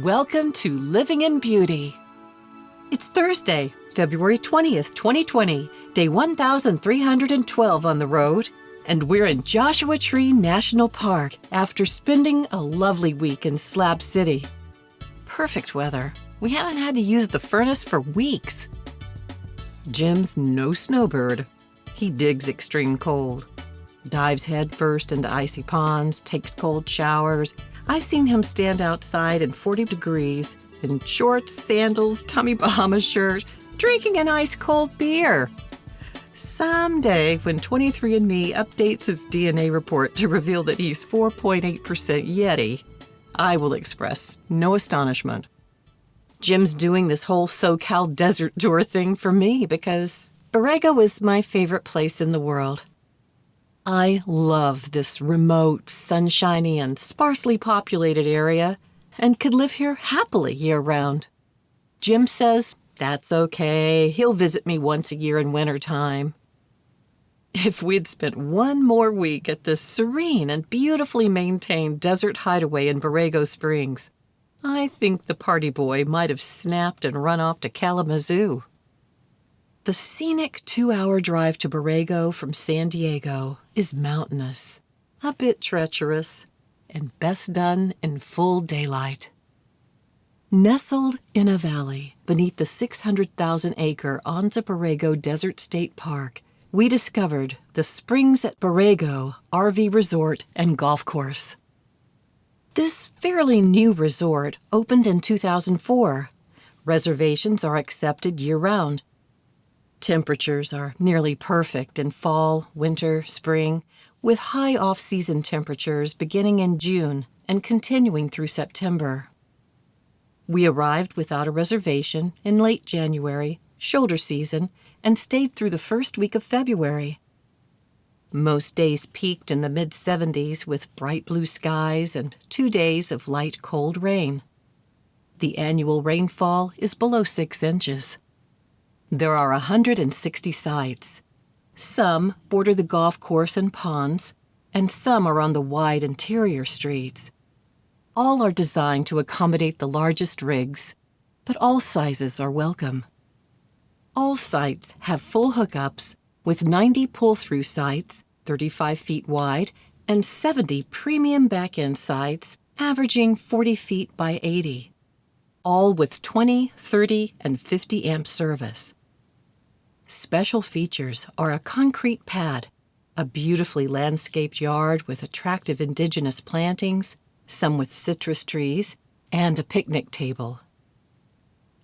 Welcome to Living in Beauty. It's Thursday, February 20th, 2020, day 1312 on the road, and we're in Joshua Tree National Park after spending a lovely week in Slab City. Perfect weather. We haven't had to use the furnace for weeks. Jim's no snowbird. He digs extreme cold. Dives headfirst into icy ponds, takes cold showers. I've seen him stand outside in 40 degrees, in shorts, sandals, Tommy Bahama shirt, drinking an ice-cold beer. Someday, when 23andMe updates his DNA report to reveal that he's 4.8% Yeti, I will express no astonishment. Jim's doing this whole SoCal desert tour thing for me because Borrego is my favorite place in the world. I love this remote, sunshiny, and sparsely populated area and could live here happily year-round. Jim says that's okay. He'll visit me once a year in wintertime. If we'd spent one more week at this serene and beautifully maintained desert hideaway in Borrego Springs, I think the party boy might have snapped and run off to Kalamazoo. The scenic 2-hour drive to Borrego from San Diego is mountainous, a bit treacherous, and best done in full daylight. Nestled in a valley beneath the 600,000-acre Anza Borrego Desert State Park, we discovered the Springs at Borrego RV Resort and Golf Course. This fairly new resort opened in 2004. Reservations are accepted year-round. Temperatures are nearly perfect in fall, winter, spring, with high off-season temperatures beginning in June and continuing through September. We arrived without a reservation in late January, shoulder season, and stayed through the first week of February. Most days peaked in the mid-70s with bright blue skies and 2 days of light cold rain. The annual rainfall is below 6 inches. There are 160 sites. Some border the golf course and ponds, and some are on the wide interior streets. All are designed to accommodate the largest rigs, but all sizes are welcome. All sites have full hookups with 90 pull-through sites, 35 feet wide, and 70 premium back-end sites averaging 40 feet by 80. All with 20, 30, and 50 amp service. Special features are a concrete pad, a beautifully landscaped yard with attractive indigenous plantings, some with citrus trees, and a picnic table.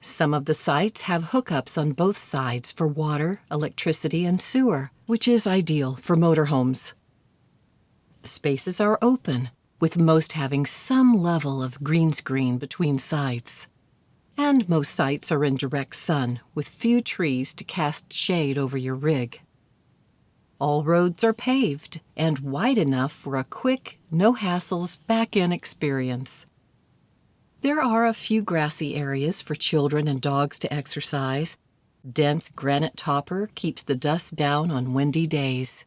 Some of the sites have hookups on both sides for water, electricity, and sewer, which is ideal for motorhomes. Spaces are open, with most having some level of green screen between sites. And most sites are in direct sun, with few trees to cast shade over your rig. All roads are paved and wide enough for a quick, no-hassles back-in experience. There are a few grassy areas for children and dogs to exercise. Dense granite topper keeps the dust down on windy days.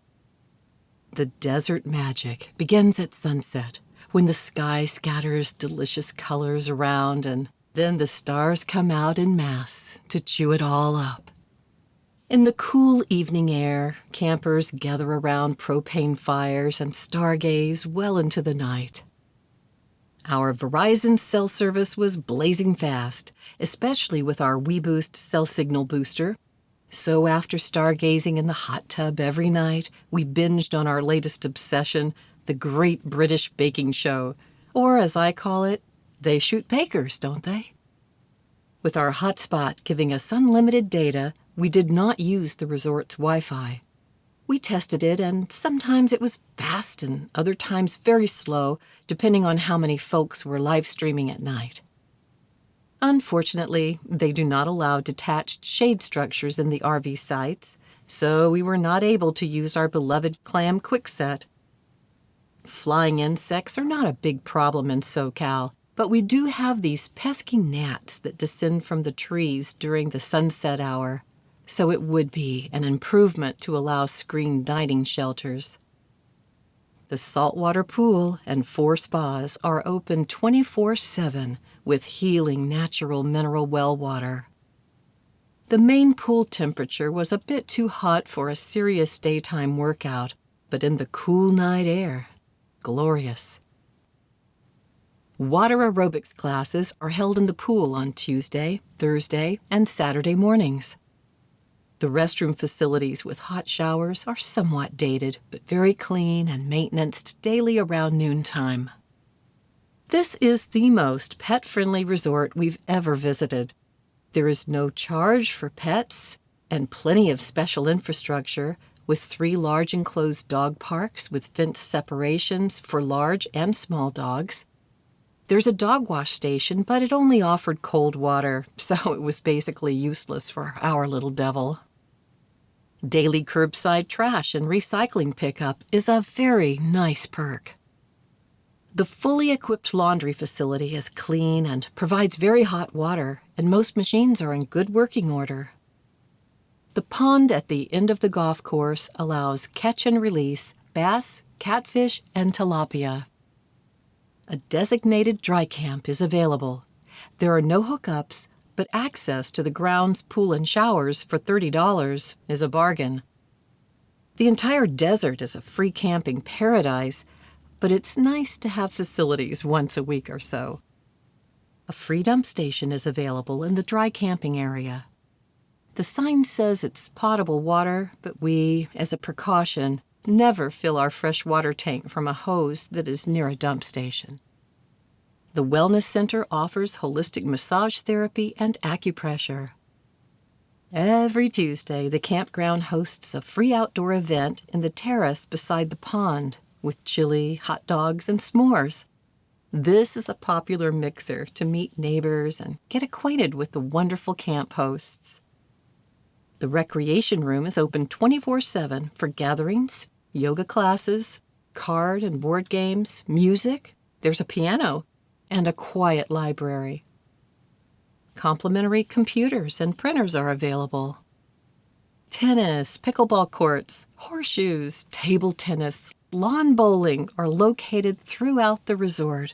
The desert magic begins at sunset, when the sky scatters delicious colors around and then the stars come out en masse to chew it all up. In the cool evening air, campers gather around propane fires and stargaze well into the night. Our Verizon cell service was blazing fast, especially with our WeBoost cell signal booster. So after stargazing in the hot tub every night, we binged on our latest obsession, the Great British Baking Show, or as I call it, they shoot bakers, don't they? With our hotspot giving us unlimited data, we did not use the resort's Wi-Fi. We tested it, and sometimes it was fast and other times very slow, depending on how many folks were live streaming at night. Unfortunately, they do not allow detached shade structures in the RV sites, so we were not able to use our beloved Clam Quickset. Flying insects are not a big problem in SoCal, but we do have these pesky gnats that descend from the trees during the sunset hour, so it would be an improvement to allow screened dining shelters. The saltwater pool and 4 spas are open 24/7 with healing natural mineral well water. The main pool temperature was a bit too hot for a serious daytime workout, but in the cool night air, glorious. Water aerobics classes are held in the pool on Tuesday, Thursday, and Saturday mornings. The restroom facilities with hot showers are somewhat dated, but very clean and maintenanced daily around noontime. This is the most pet-friendly resort we've ever visited. There is no charge for pets and plenty of special infrastructure with 3 large enclosed dog parks with fenced separations for large and small dogs. There's a dog wash station, but it only offered cold water, so it was basically useless for our little devil. Daily curbside trash and recycling pickup is a very nice perk. The fully equipped laundry facility is clean and provides very hot water, and most machines are in good working order. The pond at the end of the golf course allows catch and release bass, catfish, and tilapia. A designated dry camp is available. There are no hookups, but access to the grounds, pool, and showers for $30 is a bargain. The entire desert is a free camping paradise, but it's nice to have facilities once a week or so. A free dump station is available in the dry camping area. The sign says it's potable water, but we, as a precaution, never fill our fresh water tank from a hose that is near a dump station. The Wellness Center offers holistic massage therapy and acupressure. Every Tuesday, the campground hosts a free outdoor event in the terrace beside the pond with chili, hot dogs, and s'mores. This is a popular mixer to meet neighbors and get acquainted with the wonderful camp hosts. The recreation room is open 24/7 for gatherings, yoga classes, card and board games, music, there's a piano, and a quiet library. Complimentary computers and printers are available. Tennis, pickleball courts, horseshoes, table tennis, lawn bowling are located throughout the resort.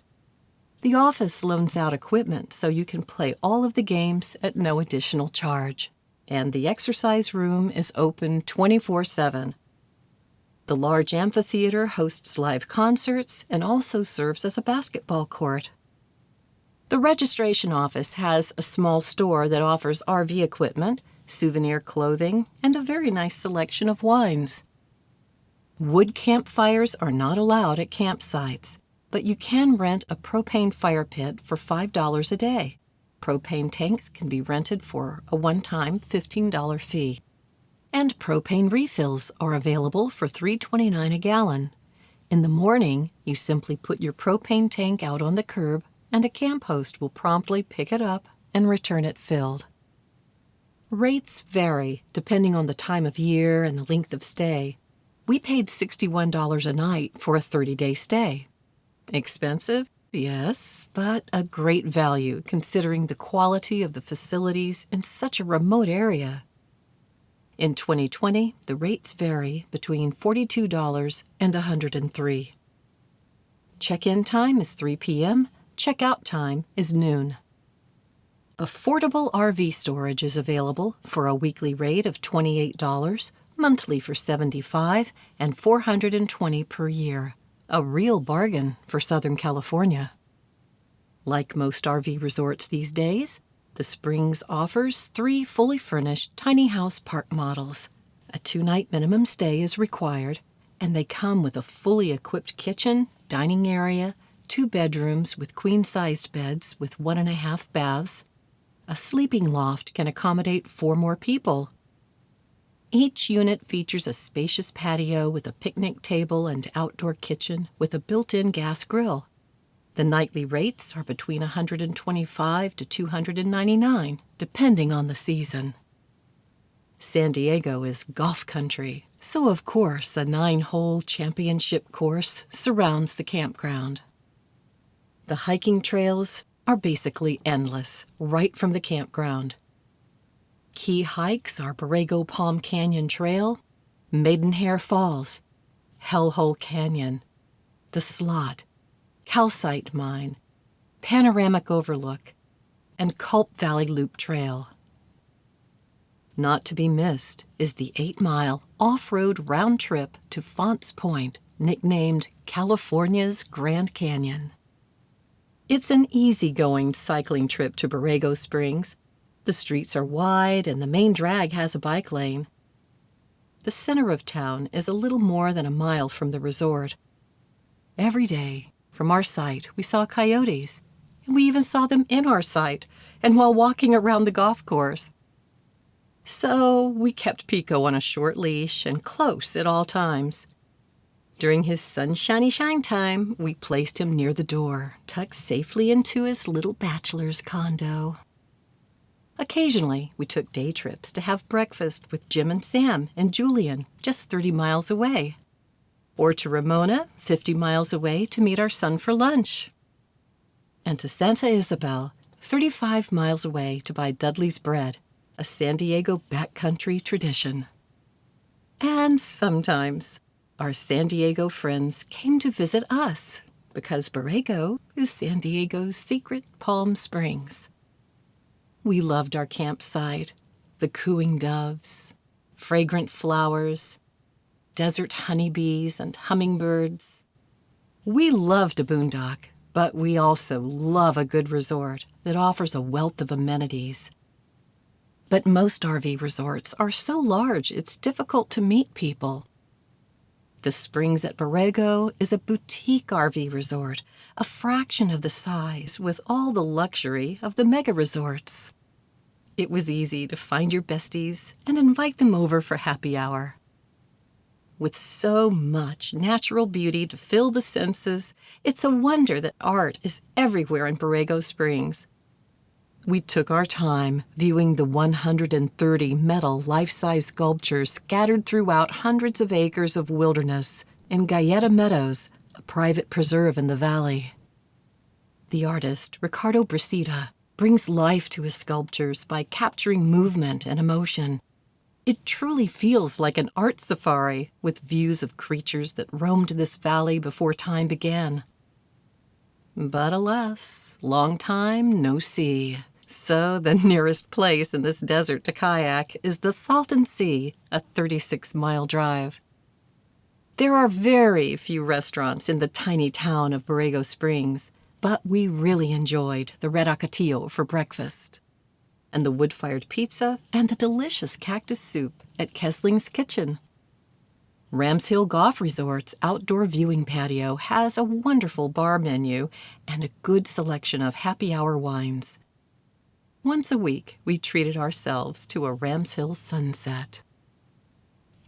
The office loans out equipment so you can play all of the games at no additional charge. And the exercise room is open 24/7. The large amphitheater hosts live concerts and also serves as a basketball court. The registration office has a small store that offers RV equipment, souvenir clothing, and a very nice selection of wines. Wood campfires are not allowed at campsites, but you can rent a propane fire pit for $5 a day. Propane tanks can be rented for a one-time $15 fee. And propane refills are available for $3.29 a gallon. In the morning, you simply put your propane tank out on the curb, and a camp host will promptly pick it up and return it filled. Rates vary depending on the time of year and the length of stay. We paid $61 a night for a 30-day stay. Expensive? Yes, but a great value considering the quality of the facilities in such a remote area. In 2020, the rates vary between $42 and $103. Check-in time is 3 p.m., check-out time is noon. Affordable RV storage is available for a weekly rate of $28, monthly for $75, and $420 per year. A real bargain for Southern California. Like most RV resorts these days, the Springs offers 3 fully furnished tiny house park models. A 2-night minimum stay is required, and they come with a fully equipped kitchen, dining area, 2 bedrooms with queen-sized beds with 1.5 baths. A sleeping loft can accommodate 4 more people. Each unit features a spacious patio with a picnic table and outdoor kitchen with a built-in gas grill. The nightly rates are between $125 to $299, depending on the season. San Diego is golf country, so of course a 9-hole championship course surrounds the campground. The hiking trails are basically endless, right from the campground. Key hikes are Borrego Palm Canyon Trail, Maidenhair Falls, Hellhole Canyon, the Slot, Calcite Mine, panoramic overlook, and Culp Valley Loop Trail. Not to be missed is the 8-mile off-road round trip to Fonts Point, nicknamed California's Grand Canyon. It's an easygoing cycling trip to Borrego Springs. The streets are wide and the main drag has a bike lane. The center of town is a little more than a mile from the resort. Every day, from our site, we saw coyotes, and we even saw them in our site and while walking around the golf course. So we kept Pico on a short leash and close at all times. During his sunshiny shine time, we placed him near the door, tucked safely into his little bachelor's condo. Occasionally, we took day trips to have breakfast with Jim and Sam and Julian, just 30 miles away. Or to Ramona, 50 miles away, to meet our son for lunch. And to Santa Isabel, 35 miles away, to buy Dudley's bread, a San Diego backcountry tradition. And sometimes, our San Diego friends came to visit us, because Borrego is San Diego's secret Palm Springs. We loved our campsite, the cooing doves, fragrant flowers, desert honeybees and hummingbirds. We loved a boondock, but we also love a good resort that offers a wealth of amenities. But most RV resorts are so large it's difficult to meet people. The Springs at Borrego is a boutique RV resort, a fraction of the size with all the luxury of the mega resorts. It was easy to find your besties and invite them over for happy hour. With so much natural beauty to fill the senses, it's a wonder that art is everywhere in Borrego Springs. We took our time viewing the 130 metal life-size sculptures scattered throughout hundreds of acres of wilderness in Galleta Meadows, a private preserve in the valley. The artist, Ricardo Bracita, brings life to his sculptures by capturing movement and emotion. It truly feels like an art safari with views of creatures that roamed this valley before time began. But alas, long time no see. So the nearest place in this desert to kayak is the Salton Sea, a 36-mile drive. There are very few restaurants in the tiny town of Borrego Springs, but we really enjoyed the red ocotillo for breakfast, and the wood-fired pizza and the delicious cactus soup at Kessling's Kitchen. Rams Hill Golf Resort's outdoor viewing patio has a wonderful bar menu and a good selection of happy hour wines. Once a week, we treated ourselves to a Rams Hill sunset.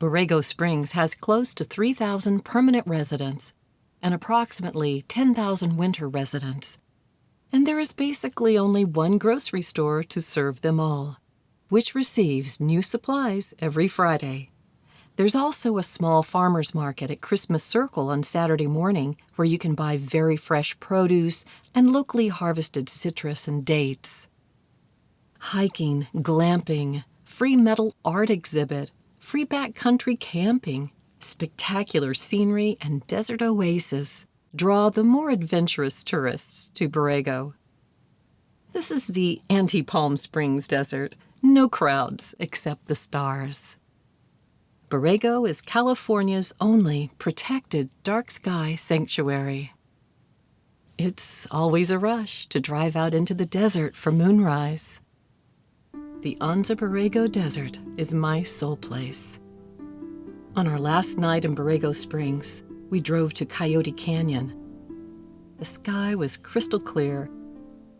Borrego Springs has close to 3,000 permanent residents and approximately 10,000 winter residents. And there is basically only one grocery store to serve them all, which receives new supplies every Friday. There's also a small farmer's market at Christmas Circle on Saturday morning where you can buy very fresh produce and locally harvested citrus and dates. Hiking, glamping, free metal art exhibit, free backcountry camping, spectacular scenery, and desert oasis draw the more adventurous tourists to Borrego. This is the anti-Palm Springs desert. No crowds except the stars. Borrego is California's only protected dark sky sanctuary. It's always a rush to drive out into the desert for moonrise. The Anza Borrego Desert is my soul place. On our last night in Borrego Springs, we drove to Coyote Canyon. The sky was crystal clear,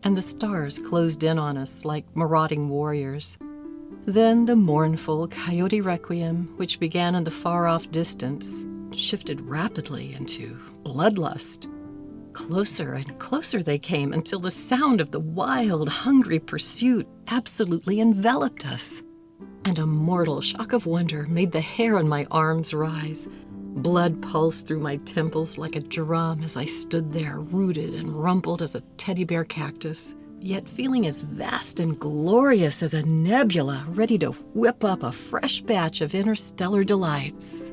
and the stars closed in on us like marauding warriors. Then the mournful Coyote Requiem, which began in the far-off distance, shifted rapidly into bloodlust. Closer and closer they came until the sound of the wild, hungry pursuit absolutely enveloped us. And a mortal shock of wonder made the hair on my arms rise. Blood pulsed through my temples like a drum as I stood there, rooted and rumpled as a teddy bear cactus, yet feeling as vast and glorious as a nebula ready to whip up a fresh batch of interstellar delights.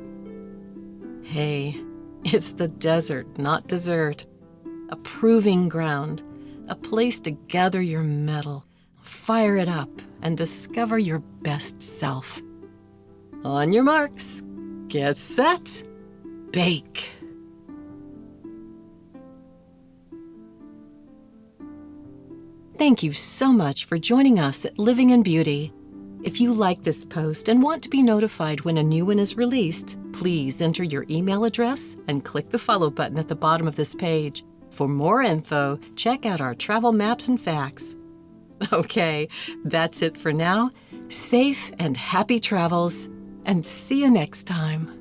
Hey, it's the desert, not dessert. A proving ground, a place to gather your mettle, fire it up, and discover your best self. On your marks, get set, bake. Thank you so much for joining us at Living in Beauty. If you like this post and want to be notified when a new one is released, please enter your email address and click the follow button at the bottom of this page. For more info, check out our travel maps and facts. Okay, that's it for now. Safe and happy travels, and see you next time.